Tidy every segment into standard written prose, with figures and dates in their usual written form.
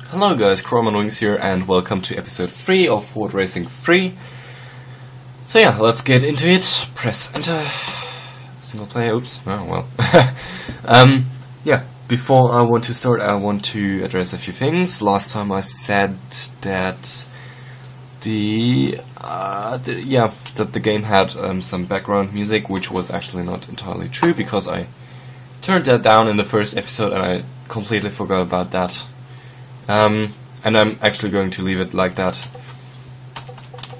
Hello guys, Chrome and Wings here, and welcome to episode 3 of Ford Racing 3. So yeah, let's get into it. Press enter. Single player, oops, oh well. Yeah, before I want to start, I want to address a few things. Last time I said that the game had some background music, which was actually not entirely true, because I turned that down in the first episode and I completely forgot about that. And I'm actually going to leave it like that.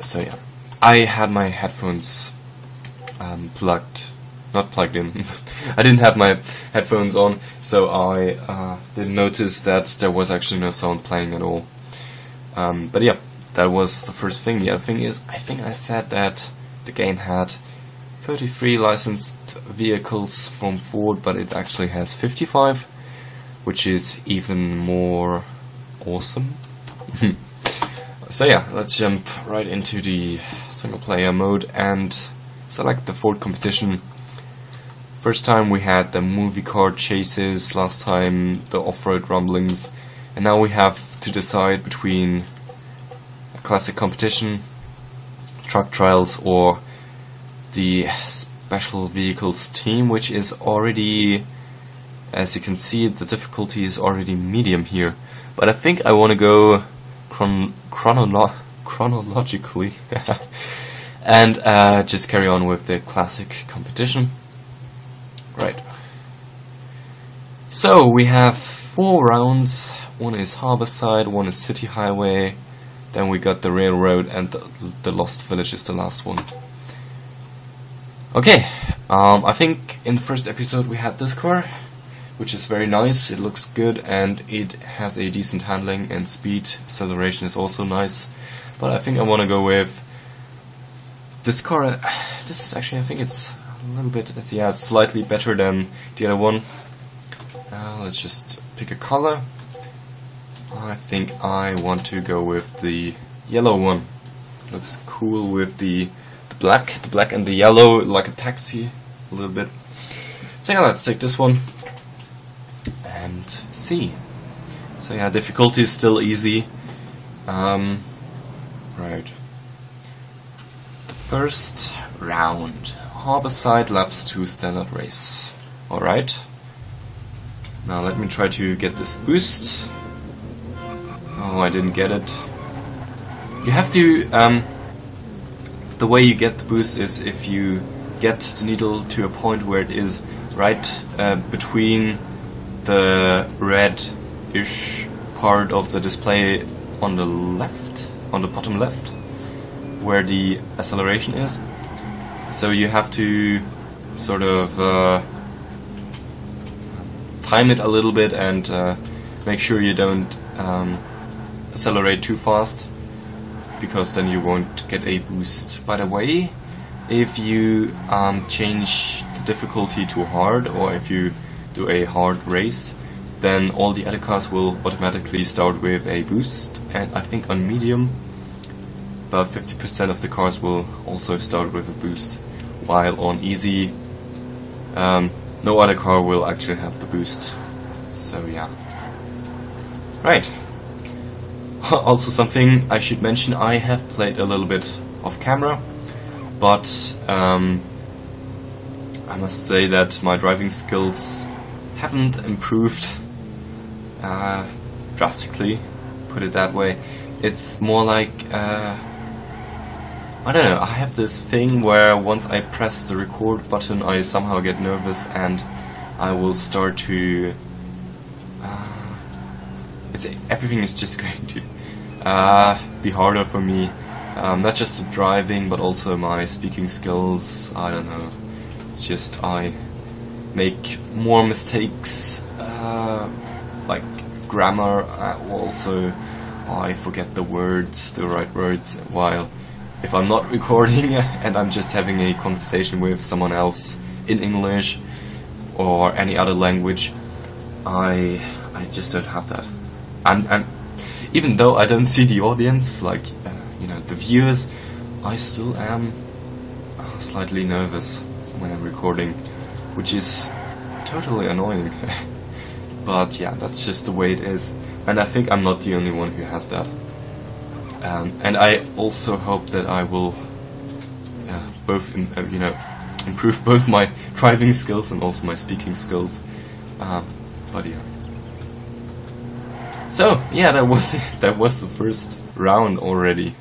So yeah, I had my headphones not plugged in. I didn't have my headphones on, so I didn't notice that there was actually no sound playing at all. But yeah, that was the first thing. The other thing is, I think I said that the game had 33 licensed vehicles from Ford, but it actually has 55, which is even more awesome. So yeah, let's jump right into the single player mode and select the Ford competition. First time we had the movie car chases, last time the off-road rumblings, and now we have to decide between a classic competition, truck trials, or the special vehicles team, which is already, as you can see, the difficulty is already medium here. But I think I want to go chronologically and just carry on with the classic competition. Right. So we have 4 rounds. One is Harborside, one is City Highway, then we got the Railroad, and the Lost Village is the last one. Okay, I think in the first episode we had this car, which is very nice. It looks good and it has a decent handling, and speed, acceleration is also nice. But I think I want to go with this car. This is actually, I think it's a little bit, yeah, slightly better than the other one. Let's just pick a color. I think I want to go with the yellow one. Looks cool with the black and the yellow, like a taxi, a little bit. So yeah, let's take this one and see. So yeah, difficulty is still easy. Right. The first round, Harborside laps 2 standard race. Alright. Now let me try to get this boost. Oh, I didn't get it. You have to, the way you get the boost is if you get the needle to a point where it is right between the red-ish part of the display on the left, on the bottom left, where the acceleration is. So you have to sort of time it a little bit and make sure you don't accelerate too fast, because then you won't get a boost. By the way, if you change the difficulty to hard, or if you do a hard race, then all the other cars will automatically start with a boost, and I think on medium about 50% of the cars will also start with a boost, while on easy no other car will actually have the boost. So yeah. Right. Also something I should mention, I have played a little bit off camera, but I must say that my driving skills haven't improved drastically, put it that way. It's more like, I don't know, I have this thing where once I press the record button I somehow get nervous and I will start to, everything is just going to be harder for me. Not just the driving, but also my speaking skills. I don't know. It's just I make more mistakes, like grammar. Also, I forget the words, the right words. While if I'm not recording and I'm just having a conversation with someone else in English or any other language, I just don't have that. And even though I don't see the audience, like the viewers, I still am slightly nervous when I'm recording, which is totally annoying. But yeah, that's just the way it is. and I think I'm not the only one who has that. And I also hope that I will both improve both my driving skills and also my speaking skills. But yeah. So yeah, that was it. That was the first round already.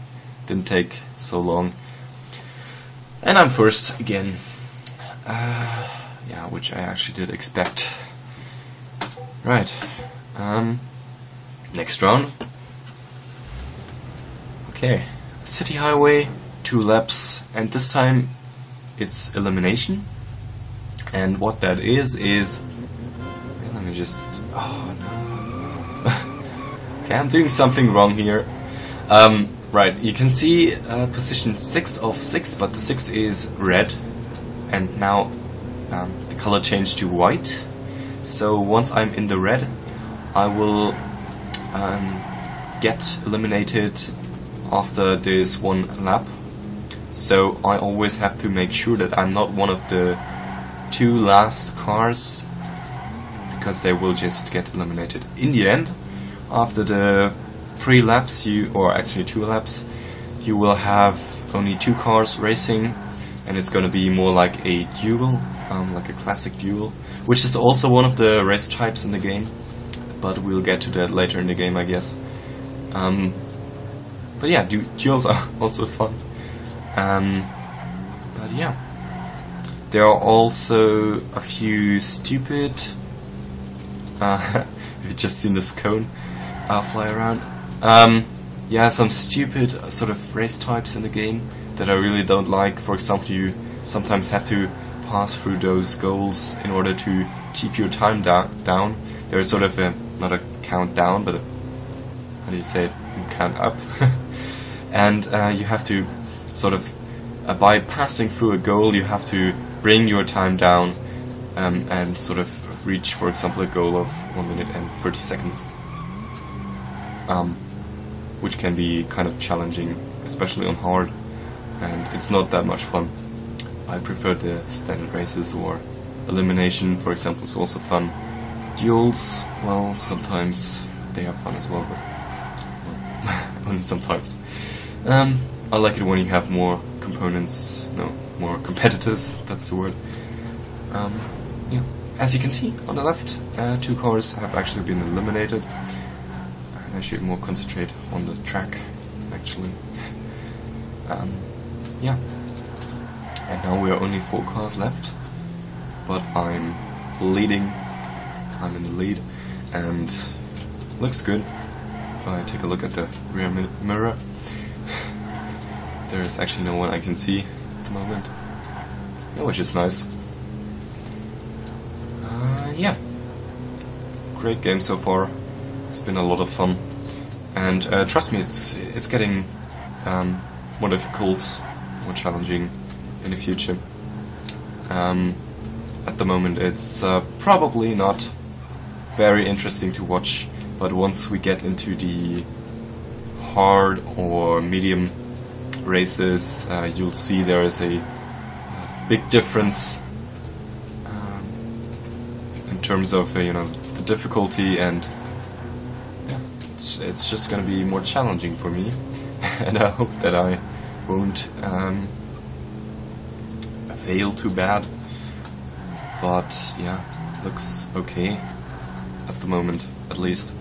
Didn't take so long. And I'm first again. Yeah, which I actually did expect. Right. Next round. Okay. City highway, 2 laps, and this time it's elimination. And what that is let me just... oh no. Okay, I'm doing something wrong here. Right, you can see position 6 of 6, but the 6 is red, and now the color changed to white. So once I'm in the red, I will get eliminated after this 1 lap. So I always have to make sure that I'm not one of the 2 last cars, because they will just get eliminated. In the end, after the 3 laps, or actually 2 laps, you will have only 2 cars racing, and it's gonna be more like a duel, like a classic duel, which is also one of the race types in the game, but we'll get to that later in the game, I guess. But yeah, duels are also fun. But yeah, there are also a few stupid... you've just seen this cone fly around. Yeah, some stupid sort of race types in the game that I really don't like. For example, you sometimes have to pass through those goals in order to keep your time down. There's sort of not a countdown, but how do you say it? Count up. And you have to sort of, by passing through a goal, you have to bring your time down and sort of reach, for example, a goal of 1 minute and 30 seconds. Which can be kind of challenging, especially on hard, and it's not that much fun. I prefer the standard races, or elimination, for example, is also fun. Duels, well, sometimes they are fun as well, but well, only sometimes. I like it when you have more components, no, more competitors, that's the word. Yeah. As you can see on the left, 2 cars have actually been eliminated. I should more concentrate on the track, actually. Yeah. And now we are only 4 cars left, but I'm leading. I'm in the lead, and looks good. If I take a look at the rear mirror, there is actually no one I can see at the moment. Yeah, which is nice. Yeah. Great game so far. It's been a lot of fun, and trust me, it's getting more difficult, more challenging in the future. At the moment, it's probably not very interesting to watch, but once we get into the hard or medium races, you'll see there is a big difference in terms of the difficulty, and it's just going to be more challenging for me, and I hope that I won't fail too bad. But yeah, looks okay at the moment, at least.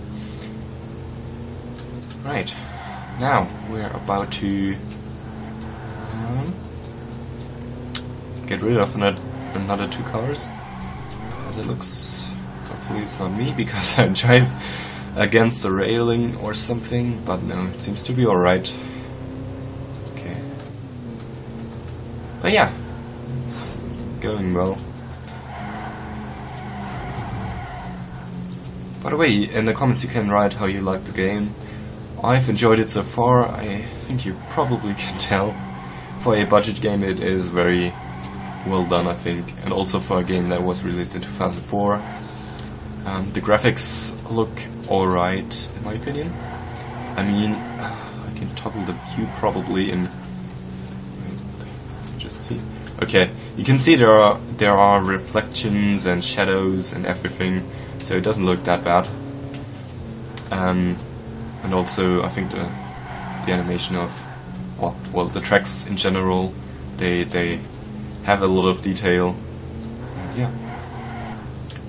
Right, now we're about to get rid of another 2 cars, as it looks. Hopefully it's not me, because I drive against the railing or something, but no, it seems to be alright. Okay. But yeah, it's going well. By the way, in the comments you can write how you like the game. I've enjoyed it so far. I think you probably can tell. For a budget game it is very well done, I think, and also for a game that was released in 2004. The graphics look alright, in my opinion. I mean, I can toggle the view probably in... just see. Okay, you can see there are reflections and shadows and everything, so it doesn't look that bad. And also I think the animation of well the tracks in general, they have a lot of detail. And yeah,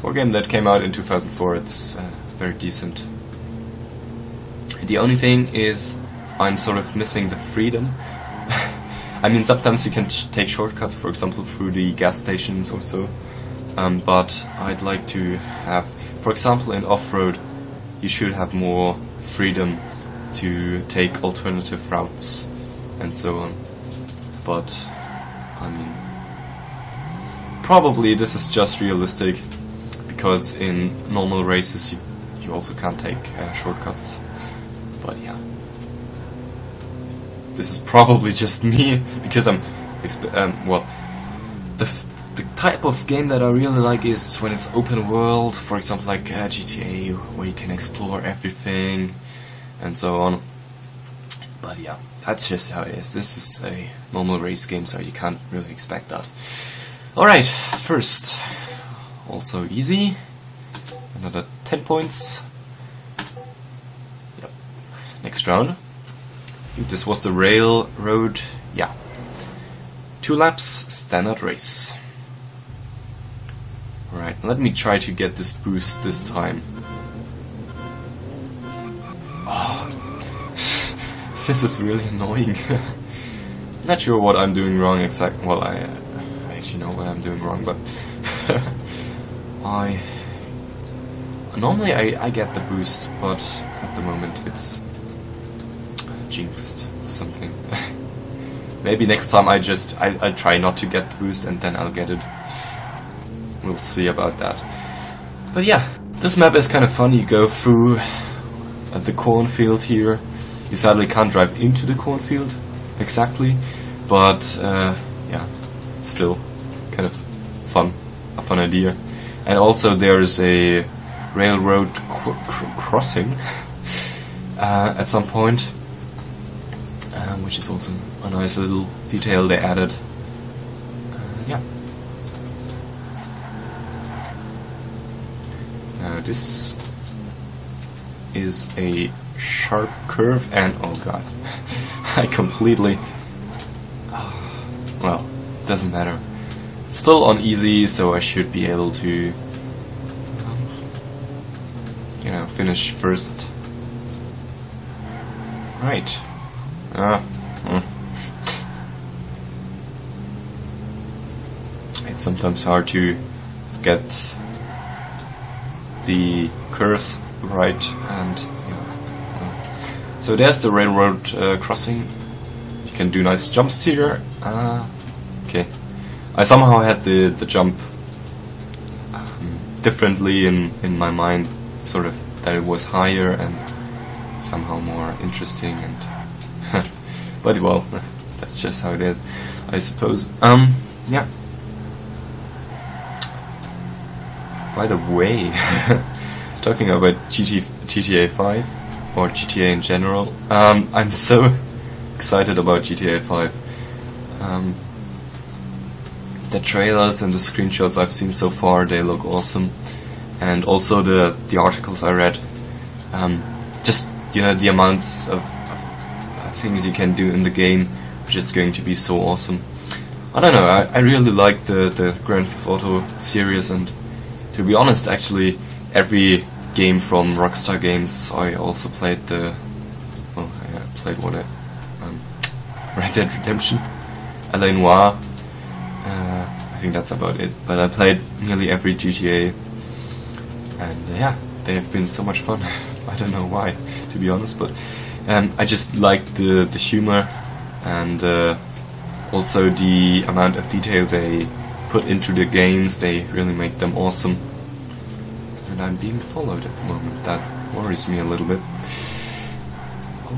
for a game that came out in 2004, it's very decent. The only thing is I'm sort of missing the freedom. I mean, sometimes you can take shortcuts, for example through the gas stations or so, but I'd like to have, for example in off-road, you should have more freedom to take alternative routes and so on. But I mean, probably this is just realistic, because in normal races you also can't take shortcuts. But yeah, this is probably just me, because I'm well, the type of game that I really like is when it's open world, for example like GTA, where you can explore everything and so on. But yeah, that's just how it is. This is a normal race game, so you can't really expect that. Alright, first, also easy, another 10 points. Yep. Next round. I think this was the railroad, yeah. 2 laps, standard race. Alright, let me try to get this boost this time. Oh, this is really annoying. Not sure what I'm doing wrong exactly. Well, I actually know what I'm doing wrong, but normally I get the boost, but at the moment it's jinxed or something. Maybe next time I'll try not to get the boost and then I'll get it. We'll see about that. But yeah, this map is kind of fun. You go through the cornfield here. You sadly can't drive into the cornfield exactly, but yeah, still kind of fun, a fun idea. And also there's a railroad crossing at some point, which is also a nice little detail they added. Yeah. Now this is a sharp curve, and oh god, I completely, well, doesn't matter. It's still on easy, so I should be able to, you know, finish first. Right. It's sometimes hard to get the curves right, and so there's the railroad crossing. You can do nice jumps here. Okay, I somehow had the jump differently in my mind, sort of that it was higher and somehow more interesting, and but well, that's just how it is, I suppose. Yeah. By the way, talking about GTA 5 or GTA in general, I'm so excited about GTA 5. The trailers and the screenshots I've seen so far, they look awesome, and also the articles I read. Just, you know, the amounts of things you can do in the game are just going to be so awesome. I don't know, I really like the Grand Theft Auto series, and to be honest, actually, every game from Rockstar Games, I also played the, well, I played what Red Dead Redemption, LA Noire, I think that's about it, but I played nearly every GTA, and yeah, they have been so much fun. I don't know why, to be honest, but I just like the humor, and also the amount of detail they put into the games. They really make them awesome. And I'm being followed at the moment. That worries me a little bit. Oh,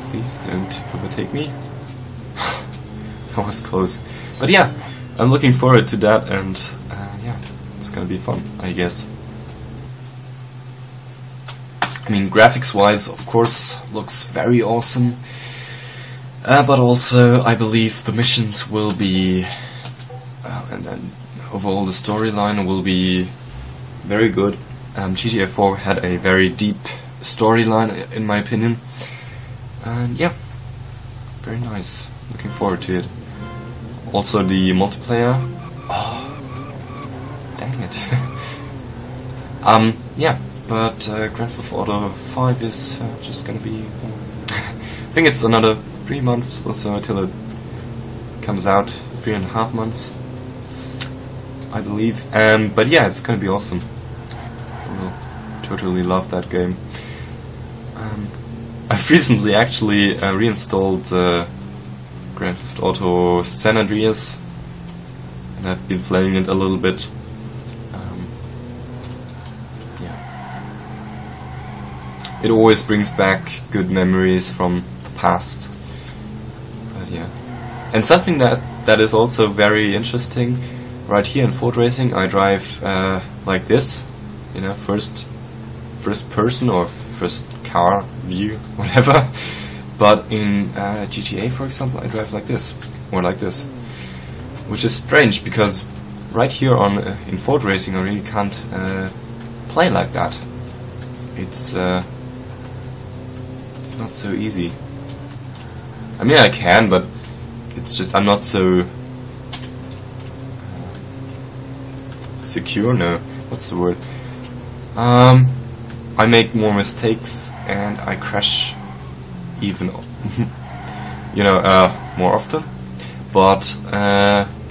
no. Please don't overtake me. That was close. But yeah, I'm looking forward to that, and yeah, it's gonna be fun, I guess. I mean, graphics-wise, of course, looks very awesome. But also, I believe the missions will be, and overall the storyline will be very good. GTA 4 had a very deep storyline, in my opinion, and yeah, very nice. Looking forward to it. Also the multiplayer. Oh, dang it. Yeah, but Grand Theft Auto 5 is just gonna be. I think it's another 3 months or so until it comes out. 3.5 months, I believe. But yeah, it's gonna be awesome. I will totally love that game. I've recently actually reinstalled Grand Theft Auto San Andreas, and I've been playing it a little bit. Yeah, it always brings back good memories from the past. But yeah, and something that is also very interesting. Right here in Ford Racing, I drive like this, you know, first person or first car view, whatever. But in GTA, for example, I drive like this or like this, which is strange because right here on in Ford Racing, I really can't play like that. It's not so easy. I mean, I can, but it's just I'm not so secure. No, what's the word? I make more mistakes and I crash even, you know, more often. But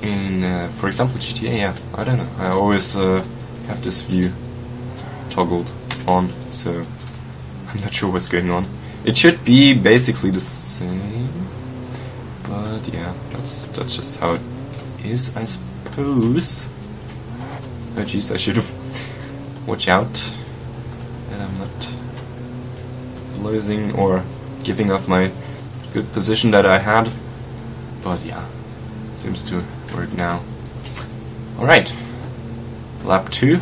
in, for example, GTA, yeah, I don't know. I always have this view toggled on, so I'm not sure what's going on. It should be basically the same, but yeah, that's just how it is, I suppose. Oh jeez, I should watch out that I'm not losing or giving up my good position that I had. But yeah, seems to work now. Alright, lap 2.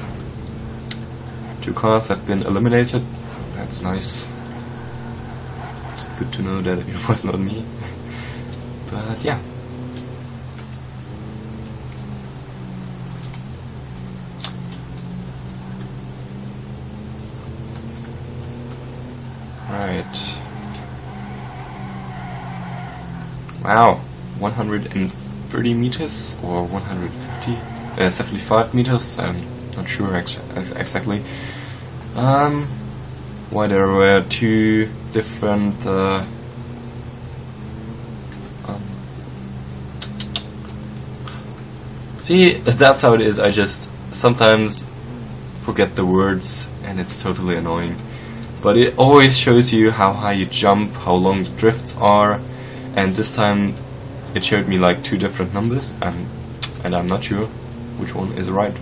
2 cars have been eliminated. That's nice. Good to know that it was not me. But yeah. Right. Wow, 130 meters or 150, 75 meters. I'm not sure exactly. Why there were 2 different see, that's how it is. I just sometimes forget the words and it's totally annoying. But it always shows you how high you jump, how long the drifts are, and this time it showed me like 2 different numbers, and I'm not sure which one is right.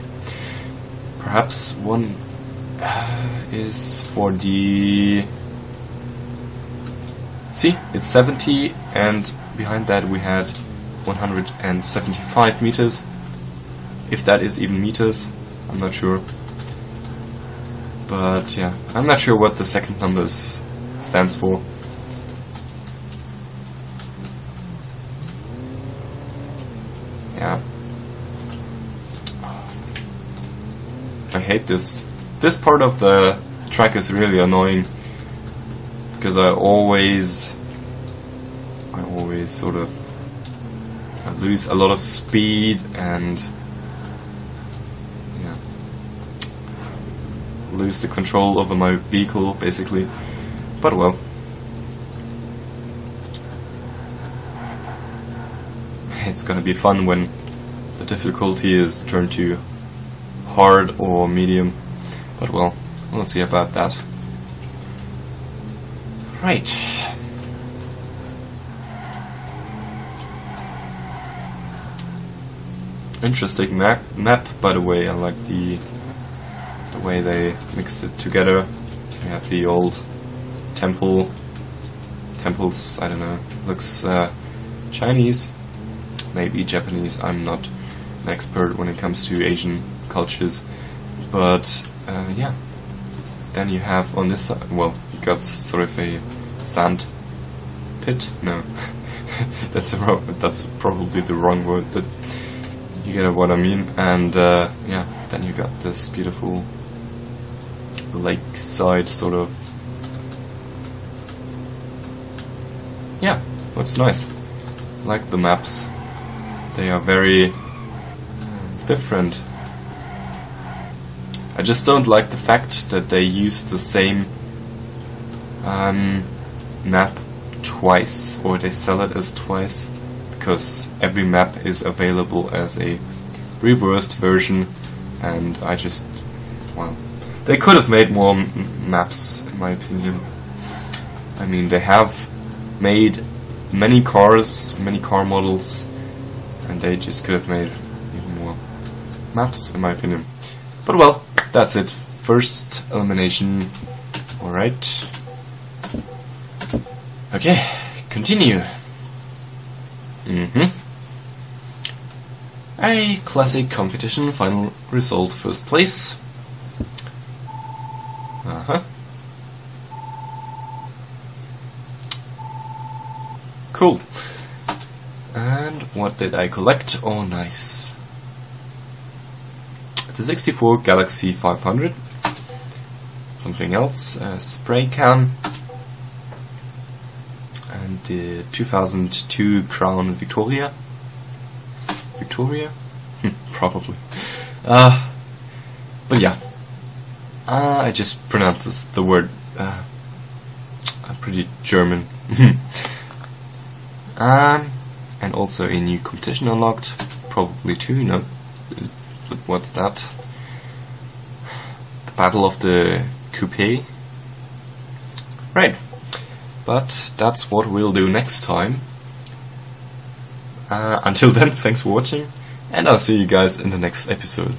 Perhaps one is for the... See, it's 70, and behind that we had 175 meters. If that is even meters, I'm not sure. But yeah, I'm not sure what the second number stands for. Yeah. I hate this. This part of the track is really annoying because I always sort of lose a lot of speed and yeah, lose the control over my vehicle basically. But well, it's gonna be fun when the difficulty is turned to hard or medium. But well, we'll see about that. Right. Interesting map, by the way. I like the way they mixed it together. You have the old temples, I don't know, looks Chinese, maybe Japanese. I'm not an expert when it comes to Asian cultures, but yeah. Then you have on this side, well, you got sort of a sand pit. No, that's probably the wrong word. But you get what I mean. And yeah, then you got this beautiful the lakeside sort of. Yeah, looks nice. Like the maps. They are very different. I just don't like the fact that they use the same map twice, or they sell it as twice, because every map is available as a reversed version, and I just, well, they could have made more maps, in my opinion. I mean, they have made many cars, many car models, and they just could have made even more maps, in my opinion. But well, that's it. First elimination. Alright. Okay, continue. A classic competition, final result, first place. Cool. And what did I collect? Oh, nice. The 64 Galaxy 500. Something else, a spray can. And the 2002 Crown Victoria. Victoria? Probably. But yeah. I just pronounced the word pretty German. And also a new competition unlocked. Probably two, no. But what's that? The Battle of the Coupe. Right. But that's what we'll do next time. Until then, thanks for watching, and I'll see you guys in the next episode.